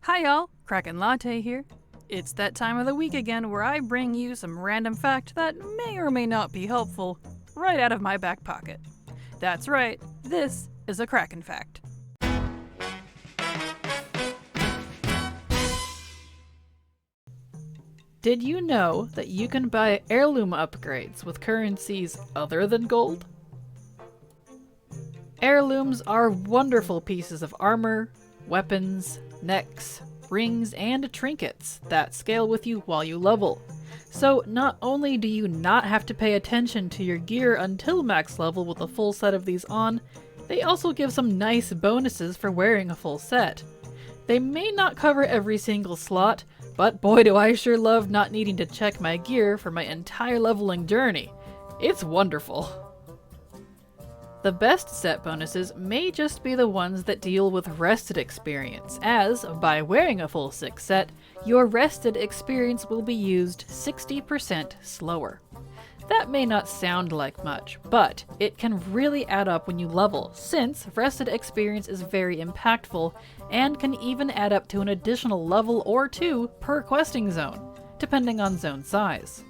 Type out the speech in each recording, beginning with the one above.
Hi y'all, Kraken Latte here. It's that time of the week again where I bring you some random fact that may or may not be helpful right out of my back pocket. That's right, this is a Kraken fact. Did you know that you can buy heirloom upgrades with currencies other than gold? Heirlooms are wonderful pieces of armor, weapons, necks, rings, and trinkets that scale with you while you level. So not only do you not have to pay attention to your gear until max level with a full set of these on, they also give some nice bonuses for wearing a full set. They may not cover every single slot, but boy do I sure love not needing to check my gear for my entire leveling journey. It's wonderful. The best set bonuses may just be the ones that deal with rested experience, as, by wearing a full 6 set, your rested experience will be used 60% slower. That may not sound like much, but it can really add up when you level, since rested experience is very impactful, and can even add up to an additional level or 2 per questing zone, depending on zone size.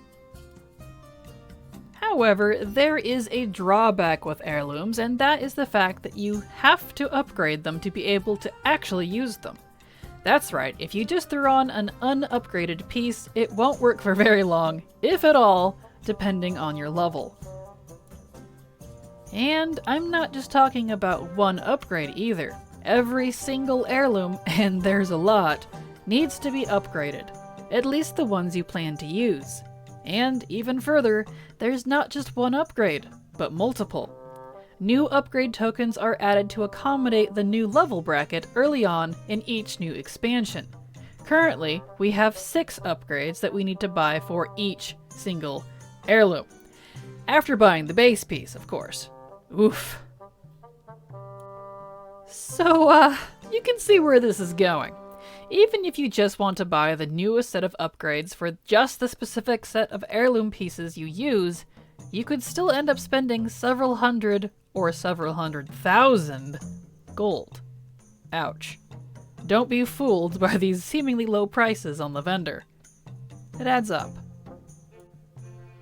However, there is a drawback with heirlooms, and that is the fact that you have to upgrade them to be able to actually use them. That's right, if you just threw on an unupgraded piece, it won't work for very long, if at all, depending on your level. And I'm not just talking about one upgrade either. Every single heirloom, and there's a lot, needs to be upgraded, at least the ones you plan to use. And even further, there's not just one upgrade, but multiple. New upgrade tokens are added to accommodate the new level bracket early on in each new expansion. Currently, we have 6 upgrades that we need to buy for each single heirloom. After buying the base piece, of course. Oof. So, you can see where this is going. Even if you just want to buy the newest set of upgrades for just the specific set of heirloom pieces you use, you could still end up spending several hundred or several 100,000 gold. Ouch. Don't be fooled by these seemingly low prices on the vendor. It adds up.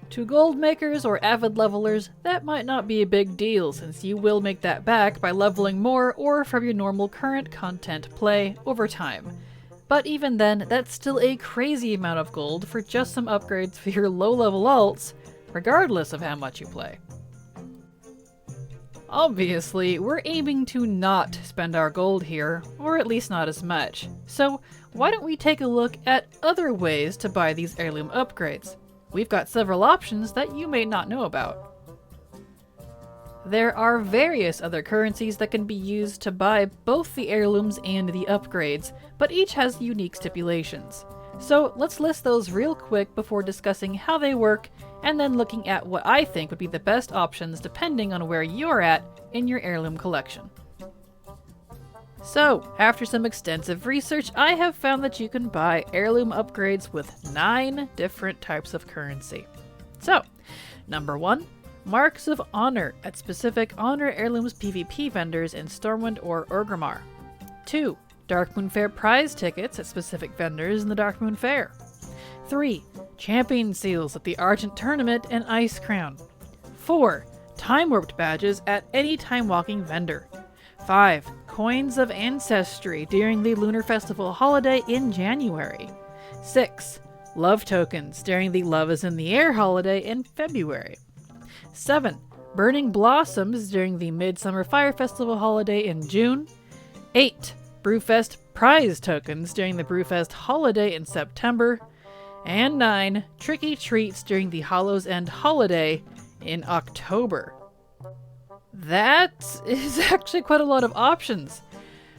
To gold makers or avid levelers, that might not be a big deal since you will make that back by leveling more or from your normal current content play over time. But even then, that's still a crazy amount of gold for just some upgrades for your low-level alts, regardless of how much you play. Obviously, we're aiming to not spend our gold here, or at least not as much. So why don't we take a look at other ways to buy these heirloom upgrades? We've got several options that you may not know about. There are various other currencies that can be used to buy both the heirlooms and the upgrades, but each has unique stipulations. So let's list those real quick before discussing how they work, and then looking at what I think would be the best options depending on where you're at in your heirloom collection. So, after some extensive research, I have found that you can buy heirloom upgrades with 9 different types of currency. So, number 1. Marks of Honor at specific Honor Heirlooms PvP vendors in Stormwind or Orgrimmar. 2. Darkmoon Fair prize tickets at specific vendors in the Darkmoon Fair. 3. Champion seals at the Argent Tournament and Ice Crown. 4. Timewarped Badges at any time-walking vendor. 5. Coins of Ancestry during the Lunar Festival holiday in January. 6. Love tokens during the Love is in the Air holiday in February. 7. Burning Blossoms during the Midsummer Fire Festival holiday in June. 8. Brewfest prize tokens during the Brewfest holiday in September. And 9. Tricky treats during the Hallows End holiday in October. That is actually quite a lot of options.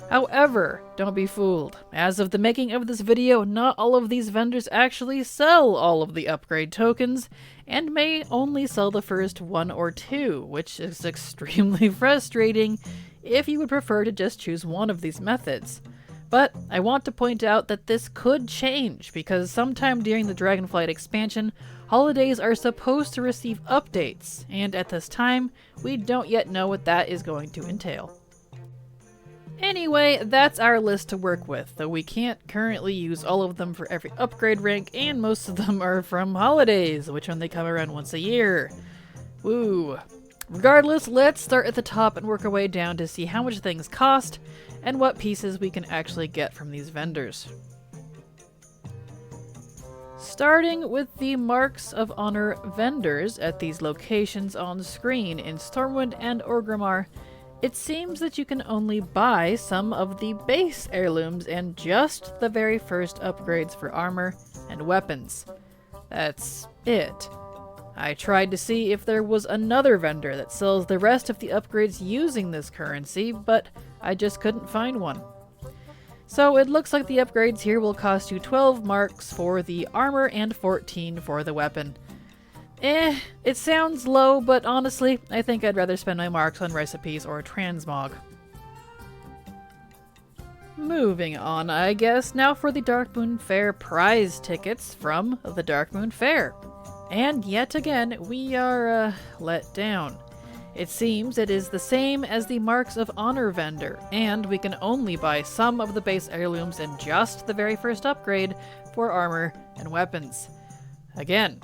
However, don't be fooled. As of the making of this video, not all of these vendors actually sell all of the upgrade tokens, and may only sell the first 1 or 2, which is extremely frustrating if you would prefer to just choose one of these methods. But I want to point out that this could change, because sometime during the Dragonflight expansion, holidays are supposed to receive updates, and at this time, we don't yet know what that is going to entail. Anyway, that's our list to work with, though we can't currently use all of them for every upgrade rank, and most of them are from holidays, which only come around once a year. Woo. Regardless, let's start at the top and work our way down to see how much things cost and what pieces we can actually get from these vendors. Starting with the Marks of Honor vendors at these locations on screen in Stormwind and Orgrimmar, it seems that you can only buy some of the base heirlooms and just the very first upgrades for armor and weapons. That's it. I tried to see if there was another vendor that sells the rest of the upgrades using this currency, but I just couldn't find one. So it looks like the upgrades here will cost you 12 marks for the armor and 14 for the weapon. It sounds low, but honestly, I think I'd rather spend my marks on recipes or transmog. Moving on, I guess, now for the Darkmoon Fair prize tickets from the Darkmoon Fair. And yet again, we are let down. It seems it is the same as the Marks of Honor vendor, and we can only buy some of the base heirlooms and just the very first upgrade for armor and weapons. Again,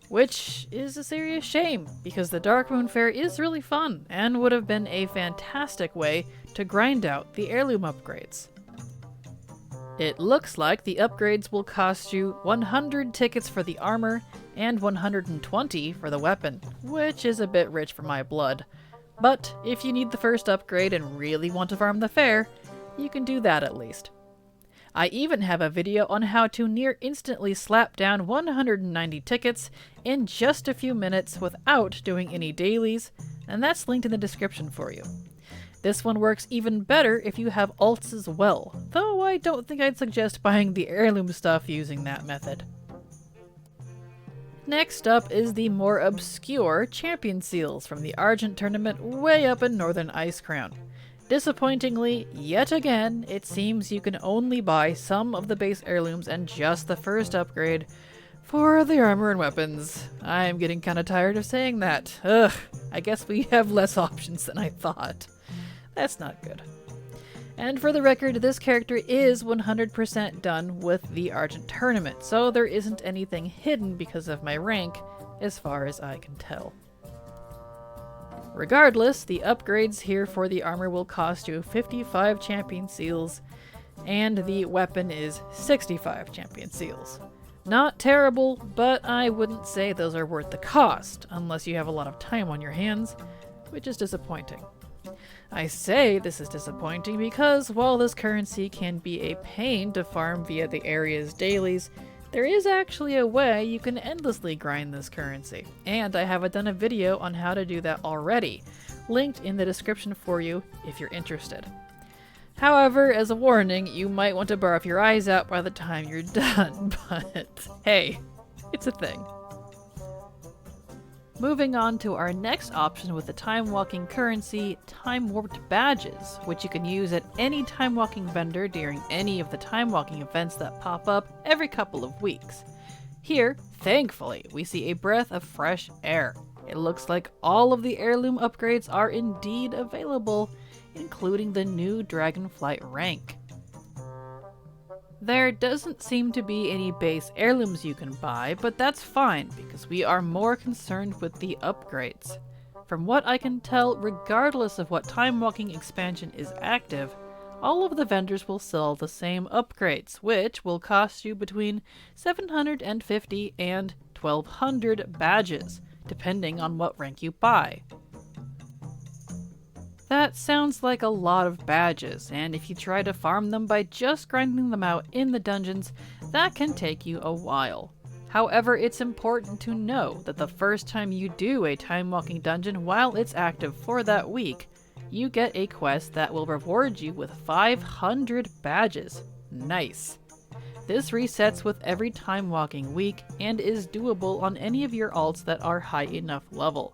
which is a serious shame, because the Darkmoon Fair is really fun, and would have been a fantastic way to grind out the heirloom upgrades. It looks like the upgrades will cost you 100 tickets for the armor, and 120 for the weapon, which is a bit rich for my blood. But if you need the first upgrade and really want to farm the fair, you can do that at least. I even have a video on how to near instantly slap down 190 tickets in just a few minutes without doing any dailies, and that's linked in the description for you. This one works even better if you have alts as well, though I don't think I'd suggest buying the heirloom stuff using that method. Next up is the more obscure champion seals from the Argent tournament way up in Northern Icecrown. Disappointingly, yet again, it seems you can only buy some of the base heirlooms and just the first upgrade for the armor and weapons. I'm getting kinda tired of saying that. Ugh, I guess we have less options than I thought. That's not good. And for the record, this character is 100% done with the Argent tournament, so there isn't anything hidden because of my rank, as far as I can tell. Regardless, the upgrades here for the armor will cost you 55 champion seals, and the weapon is 65 champion seals. Not terrible, but I wouldn't say those are worth the cost, unless you have a lot of time on your hands, which is disappointing. I say this is disappointing because while this currency can be a pain to farm via the area's dailies, there is actually a way you can endlessly grind this currency, and I have done a video on how to do that already, linked in the description for you if you're interested. However, as a warning, you might want to barf your eyes out by the time you're done, but hey, it's a thing. Moving on to our next option with the time-walking currency, Timewarped Badges, which you can use at any time-walking vendor during any of the time-walking events that pop up every couple of weeks. Here, thankfully, we see a breath of fresh air. It looks like all of the heirloom upgrades are indeed available, including the new Dragonflight rank. There doesn't seem to be any base heirlooms you can buy, but that's fine because we are more concerned with the upgrades. From what I can tell, regardless of what time-walking expansion is active, all of the vendors will sell the same upgrades, which will cost you between 750 and 1200 badges, depending on what rank you buy. That sounds like a lot of badges, and if you try to farm them by just grinding them out in the dungeons, that can take you a while. However, it's important to know that the first time you do a time-walking dungeon while it's active for that week, you get a quest that will reward you with 500 badges. Nice. This resets with every time-walking week and is doable on any of your alts that are high enough level.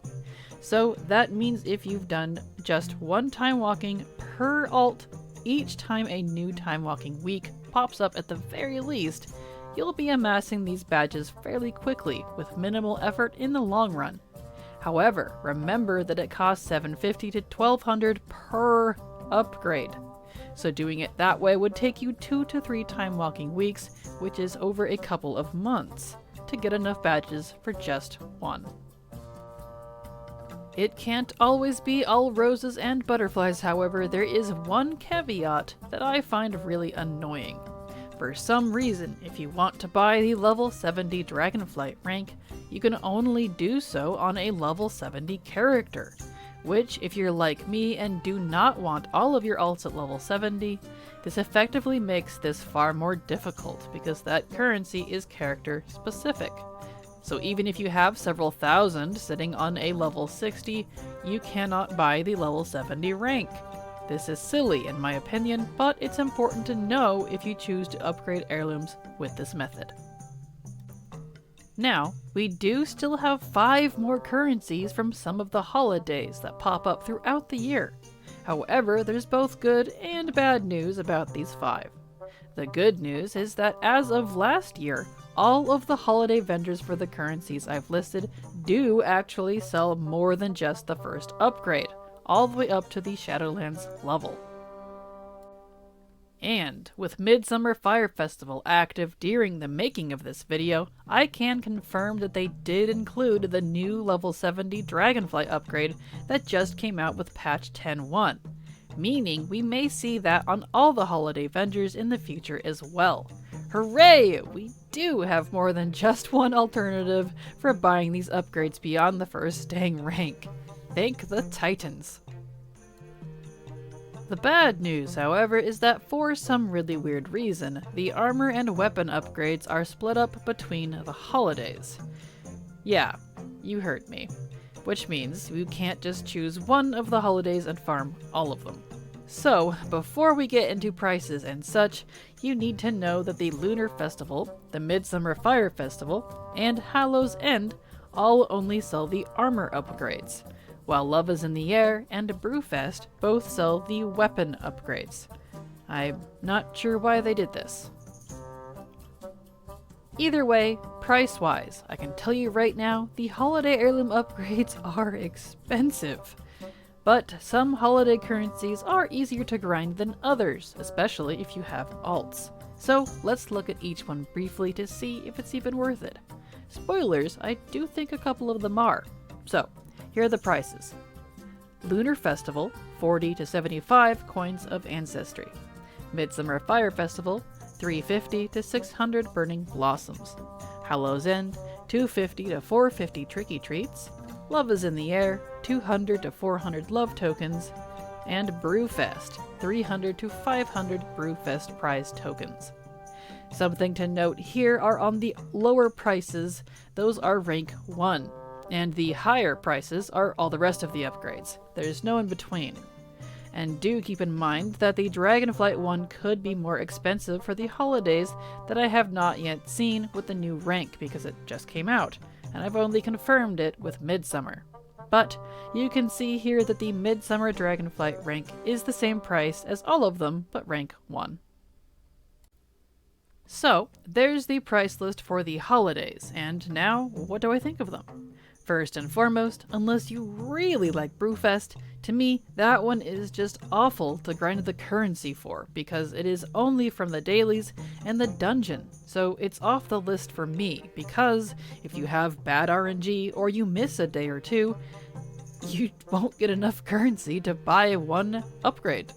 So that means if you've done just one time walking per alt each time a new time walking week pops up at the very least, you'll be amassing these badges fairly quickly with minimal effort in the long run. However, remember that it costs 750 to 1200 per upgrade. So doing it that way would take you 2 to 3 time walking weeks, which is over a couple of months, to get enough badges for just one. It can't always be all roses and butterflies, however. There is one caveat that I find really annoying. For some reason, if you want to buy the level 70 Dragonflight rank, you can only do so on a level 70 character, which, if you're like me and do not want all of your alts at level 70, this effectively makes this far more difficult because that currency is character specific. So even if you have several thousand sitting on a level 60, you cannot buy the level 70 rank. This is silly in my opinion, but it's important to know if you choose to upgrade heirlooms with this method. Now, we do still have 5 more currencies from some of the holidays that pop up throughout the year. However, there's both good and bad news about these 5. The good news is that as of last year, all of the holiday vendors for the currencies I've listed do actually sell more than just the first upgrade, all the way up to the Shadowlands level. And with Midsummer Fire Festival active during the making of this video, I can confirm that they did include the new level 70 Dragonfly upgrade that just came out with patch 10.1, meaning we may see that on all the holiday vendors in the future as well. Hooray! We do have more than just one alternative for buying these upgrades beyond the first staying rank. Thank the Titans. The bad news, however, is that for some really weird reason, the armor and weapon upgrades are split up between the holidays. Yeah, you heard me. Which means you can't just choose one of the holidays and farm all of them. So, before we get into prices and such, you need to know that the Lunar Festival, the Midsummer Fire Festival, and Hallows End all only sell the armor upgrades, while Love is in the Air and Brewfest both sell the weapon upgrades. I'm not sure why they did this. Either way, price-wise, I can tell you right now, the holiday heirloom upgrades are expensive. But some holiday currencies are easier to grind than others, especially if you have alts. So let's look at each one briefly to see if it's even worth it. Spoilers, I do think a couple of them are. So, here are the prices. Lunar Festival, 40 to 75 coins of Ancestry. Midsummer Fire Festival, 350 to 600 Burning Blossoms. Hallows End, 250 to 450 Tricky Treats. Love is in the Air, 200 to 400 Love Tokens. And Brewfest, 300 to 500 Brewfest Prize Tokens. Something to note here are on the lower prices, those are rank 1. And the higher prices are all the rest of the upgrades. There's no in between. And do keep in mind that the Dragonflight one could be more expensive for the holidays that I have not yet seen with the new rank because it just came out, and I've only confirmed it with Midsummer. But you can see here that the Midsummer Dragonflight rank is the same price as all of them, but rank 1. So, there's the price list for the holidays, and now, what do I think of them? First and foremost, unless you really like Brewfest, to me, that one is just awful to grind the currency for, because it is only from the dailies and the dungeon, so it's off the list for me, because if you have bad RNG or you miss a day or two, you won't get enough currency to buy one upgrade.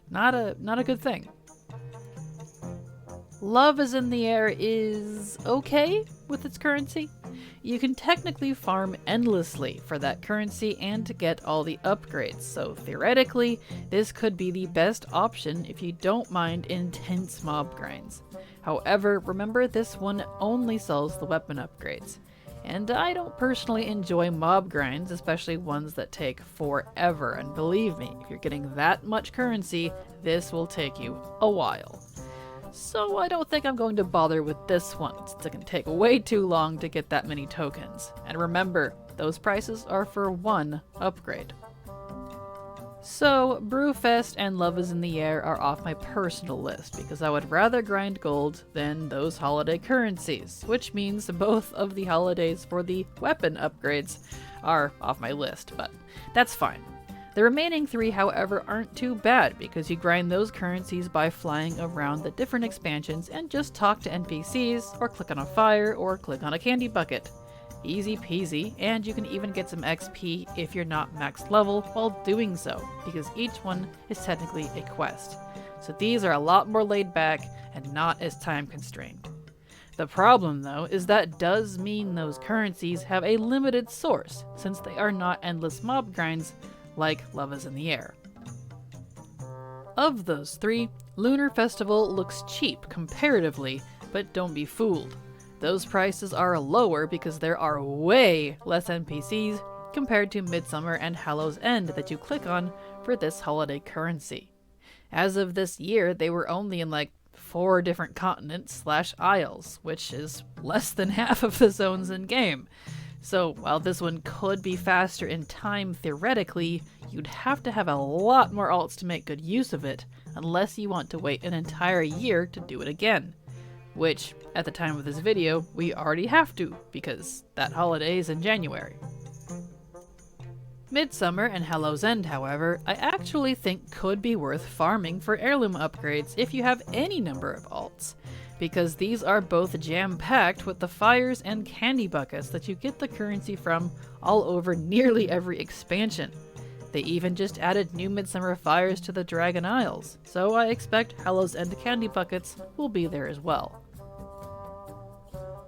Not a good thing. Love is in the Air is okay with its currency. You can technically farm endlessly for that currency and get all the upgrades, so theoretically, this could be the best option if you don't mind intense mob grinds. However, remember this one only sells the weapon upgrades. And I don't personally enjoy mob grinds, especially ones that take forever, and believe me, if you're getting that much currency, this will take you a while. So I don't think I'm going to bother with this one, since it can take way too long to get that many tokens. And remember, those prices are for one upgrade. So, Brewfest and Love is in the Air are off my personal list, because I would rather grind gold than those holiday currencies, which means both of the holidays for the weapon upgrades are off my list, but that's fine. The remaining 3, however, aren't too bad because you grind those currencies by flying around the different expansions and just talk to NPCs, or click on a fire, or click on a candy bucket. Easy peasy, and you can even get some XP if you're not max level while doing so, because each one is technically a quest. So these are a lot more laid back and not as time constrained. The problem though is that does mean those currencies have a limited source, since they are not endless mob grinds like Love is in the Air. Of those 3, Lunar Festival looks cheap comparatively, but don't be fooled. Those prices are lower because there are way less NPCs compared to Midsummer and Hallow's End that you click on for this holiday currency. As of this year, they were only in like 4 different continents / isles, which is less than half of the zones in game. So while this one could be faster in time theoretically, you'd have to have a lot more alts to make good use of it, unless you want to wait an entire year to do it again. Which, at the time of this video, we already have to, because that holiday is in January. Midsummer and Hallow's End, however, I actually think could be worth farming for heirloom upgrades if you have any number of alts, because these are both jam-packed with the fires and candy buckets that you get the currency from all over nearly every expansion. They even just added new Midsummer fires to the Dragon Isles, so I expect Hallow's End candy buckets will be there as well.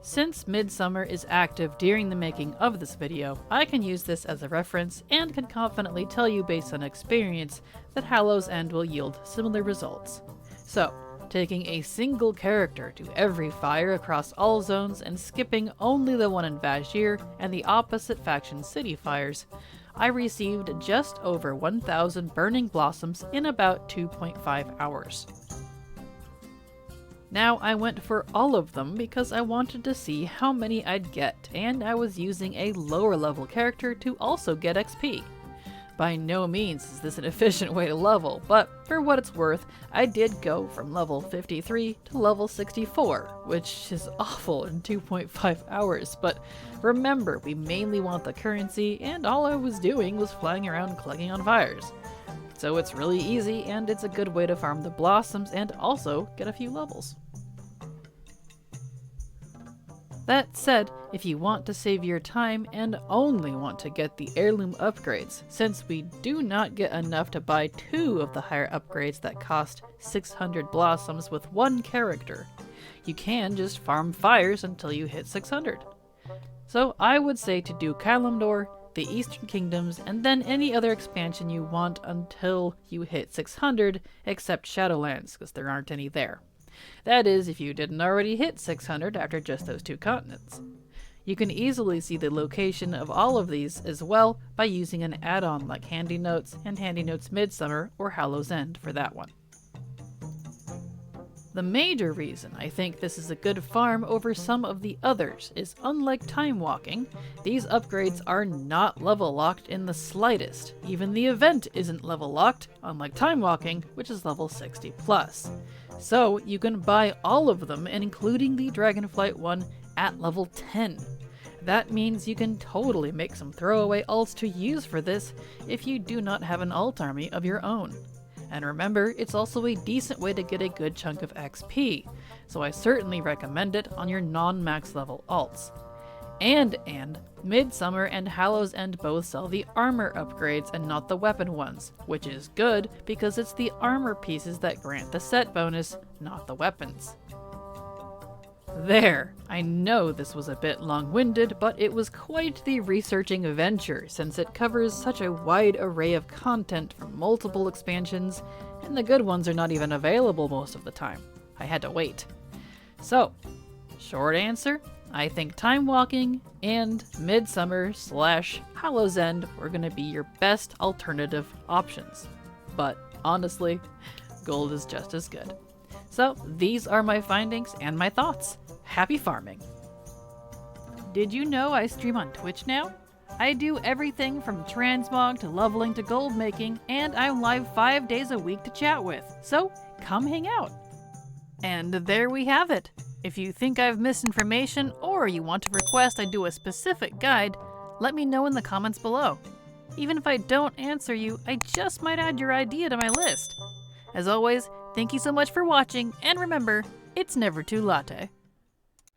Since Midsummer is active during the making of this video, I can use this as a reference and can confidently tell you based on experience that Hallow's End will yield similar results. So, taking a single character to every fire across all zones and skipping only the one in Vashj'ir and the opposite faction city fires, I received just over 1,000 burning blossoms in about 2.5 hours. Now I went for all of them because I wanted to see how many I'd get, and I was using a lower level character to also get XP. By no means is this an efficient way to level, but for what it's worth, I did go from level 53 to level 64, which is awful in 2.5 hours, but remember, we mainly want the currency, and all I was doing was flying around clicking on fires. So it's really easy, and it's a good way to farm the blossoms and also get a few levels. That said, if you want to save your time and only want to get the heirloom upgrades, since we do not get enough to buy 2 of the higher upgrades that cost 600 blossoms with 1 character, you can just farm fires until you hit 600. So I would say to do Kalimdor, the Eastern Kingdoms, and then any other expansion you want until you hit 600, except Shadowlands, because there aren't any there. That is, if you didn't already hit 600 after just those 2 continents. You can easily see the location of all of these as well by using an add-on like Handy Notes and Handy Notes Midsummer or Hallow's End for that one. The major reason I think this is a good farm over some of the others is, unlike Time Walking, these upgrades are not level locked in the slightest. Even the event isn't level locked, unlike Time Walking, which is level 60 plus. So you can buy all of them, including the Dragonflight one, at level 10. That means you can totally make some throwaway alts to use for this if you do not have an alt army of your own. And remember, it's also a decent way to get a good chunk of XP, so I certainly recommend it on your non-max level alts. And Midsummer and Hallow's End both sell the armor upgrades and not the weapon ones, which is good because it's the armor pieces that grant the set bonus, not the weapons. There! I know this was a bit long-winded, but it was quite the researching venture since it covers such a wide array of content from multiple expansions, and the good ones are not even available most of the time. I had to wait. So, short answer, I think Time Walking and Midsummer / Hallow's End were going to be your best alternative options. But honestly, gold is just as good. So these are my findings and my thoughts. Happy farming! Did you know I stream on Twitch now? I do everything from transmog to leveling to gold making, and I'm live 5 days a week to chat with, so come hang out! And there we have it! If you think I've missed information or you want to request I do a specific guide, let me know in the comments below. Even if I don't answer you, I just might add your idea to my list. As always, thank you so much for watching, and remember, it's never too latte.